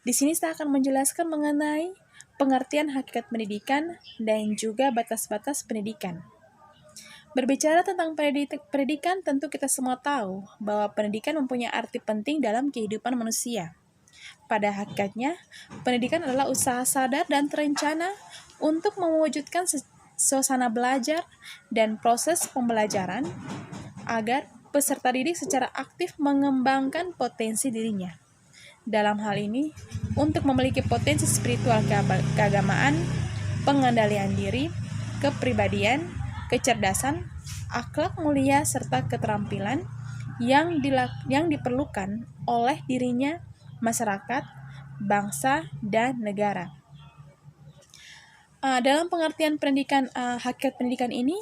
Di sini saya akan menjelaskan mengenai pengertian hakikat pendidikan dan juga batas-batas pendidikan. Berbicara tentang pendidikan, tentu kita semua tahu bahwa pendidikan mempunyai arti penting dalam kehidupan manusia. Pada hakikatnya, pendidikan adalah usaha sadar dan terencana untuk mewujudkan suasana belajar dan proses pembelajaran agar peserta didik secara aktif mengembangkan potensi dirinya. Dalam hal ini, untuk memiliki potensi spiritual keagamaan, pengendalian diri, kepribadian, kecerdasan, akhlak mulia, serta keterampilan yang diperlukan oleh dirinya, masyarakat, bangsa, dan negara. Dalam pengertian pendidikan, hakikat pendidikan ini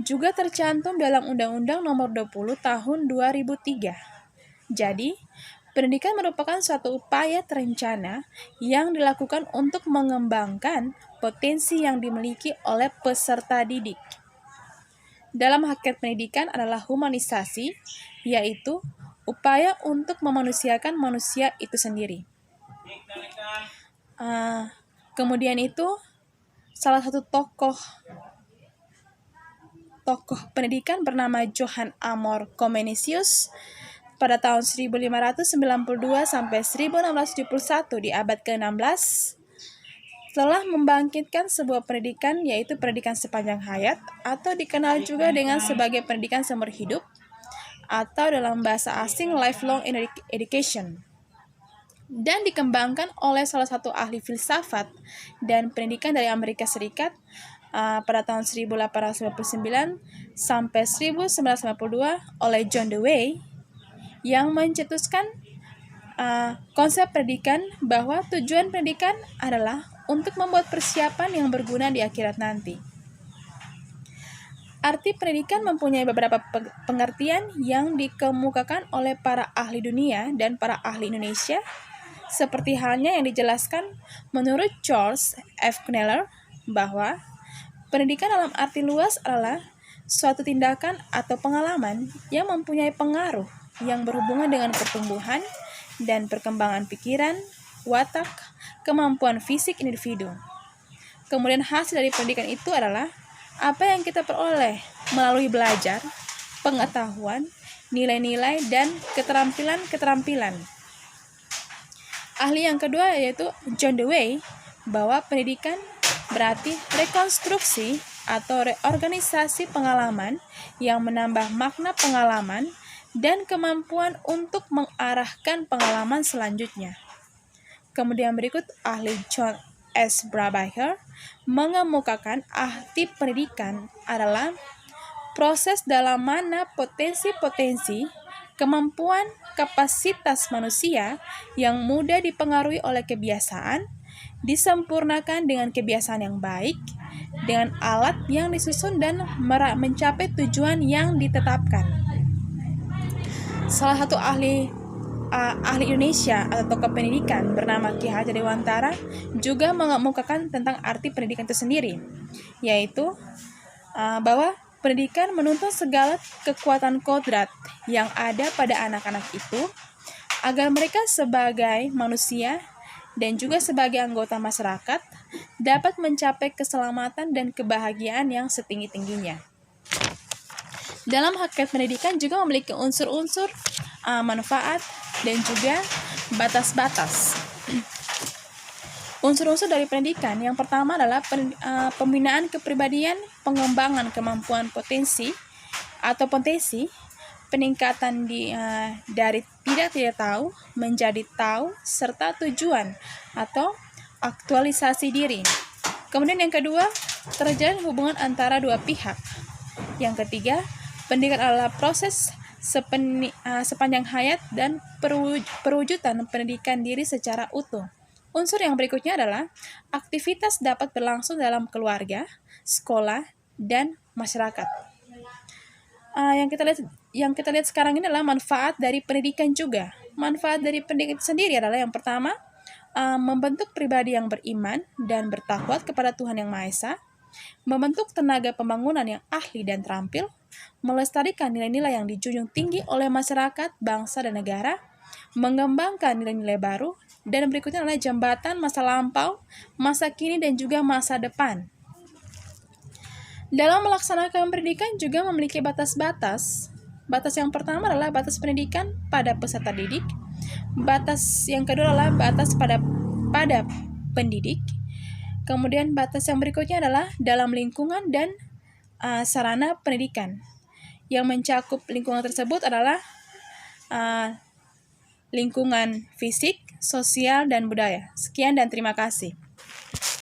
juga tercantum dalam Undang-Undang Nomor 20 Tahun 2003. Jadi, pendidikan merupakan suatu upaya terencana yang dilakukan untuk mengembangkan potensi yang dimiliki oleh peserta didik. Dalam hakikat pendidikan adalah humanisasi, yaitu upaya untuk memanusiakan manusia itu sendiri. Kemudian itu, salah satu tokoh pendidikan bernama Johann Amor Comenius pada tahun 1592 sampai 1671 di abad ke-16 telah membangkitkan sebuah pendidikan, yaitu pendidikan sepanjang hayat, atau dikenal juga dengan sebagai pendidikan seumur hidup, atau dalam bahasa asing lifelong education, dan dikembangkan oleh salah satu ahli filsafat dan pendidikan dari Amerika Serikat pada tahun 1899 sampai 1992 oleh John Dewey, yang mencetuskan konsep pendidikan bahwa tujuan pendidikan adalah untuk membuat persiapan yang berguna di akhirat nanti. Arti pendidikan mempunyai beberapa pengertian yang dikemukakan oleh para ahli dunia dan para ahli Indonesia, seperti halnya yang dijelaskan menurut Charles F. Kneller bahwa pendidikan dalam arti luas adalah suatu tindakan atau pengalaman yang mempunyai pengaruh yang berhubungan dengan pertumbuhan dan perkembangan pikiran, watak, kemampuan fisik individu. Kemudian hasil dari pendidikan itu adalah apa yang kita peroleh melalui belajar, pengetahuan, nilai-nilai, dan keterampilan-keterampilan. Ahli yang kedua yaitu John Dewey, bahwa pendidikan berarti rekonstruksi atau reorganisasi pengalaman yang menambah makna pengalaman dan kemampuan untuk mengarahkan pengalaman selanjutnya. Kemudian berikut ahli John S. Brabacher mengemukakan arti pendidikan adalah proses dalam mana potensi-potensi, kemampuan, kapasitas manusia yang mudah dipengaruhi oleh kebiasaan, disempurnakan dengan kebiasaan yang baik, dengan alat yang disusun dan mencapai tujuan yang ditetapkan. Salah satu ahli Indonesia atau tokoh pendidikan bernama Ki Hajar Dewantara juga mengemukakan tentang arti pendidikan itu sendiri, yaitu bahwa pendidikan menuntut segala kekuatan kodrat yang ada pada anak-anak itu agar mereka sebagai manusia dan juga sebagai anggota masyarakat dapat mencapai keselamatan dan kebahagiaan yang setinggi-tingginya. Dalam hakikat pendidikan juga memiliki unsur-unsur manfaat dan juga batas-batas. Unsur-unsur dari pendidikan yang pertama adalah pembinaan kepribadian, pengembangan kemampuan potensi, peningkatan dari tidak tahu menjadi tahu, serta tujuan atau aktualisasi diri. Kemudian yang kedua, terjalin hubungan antara dua pihak. Yang ketiga, pendidikan adalah proses sepanjang hayat dan perwujudan pendidikan diri secara utuh. Unsur yang berikutnya adalah aktivitas dapat berlangsung dalam keluarga, sekolah, dan masyarakat. Yang kita lihat sekarang ini adalah manfaat dari pendidikan juga. Manfaat dari pendidikan sendiri adalah yang pertama, membentuk pribadi yang beriman dan bertakwa kepada Tuhan Yang Maha Esa, membentuk tenaga pembangunan yang ahli dan terampil, melestarikan nilai-nilai yang dijunjung tinggi oleh masyarakat, bangsa, dan negara, mengembangkan nilai-nilai baru, Dan berikutnya adalah jembatan masa lampau, masa kini, dan juga masa depan. Dalam melaksanakan pendidikan juga memiliki batas-batas. Batas yang pertama adalah batas pendidikan pada peserta didik. Batas yang kedua adalah batas pada pendidik. Kemudian batas yang berikutnya adalah dalam lingkungan dan sarana pendidikan. Yang mencakup lingkungan tersebut adalah lingkungan fisik, sosial, dan budaya. Sekian dan terima kasih.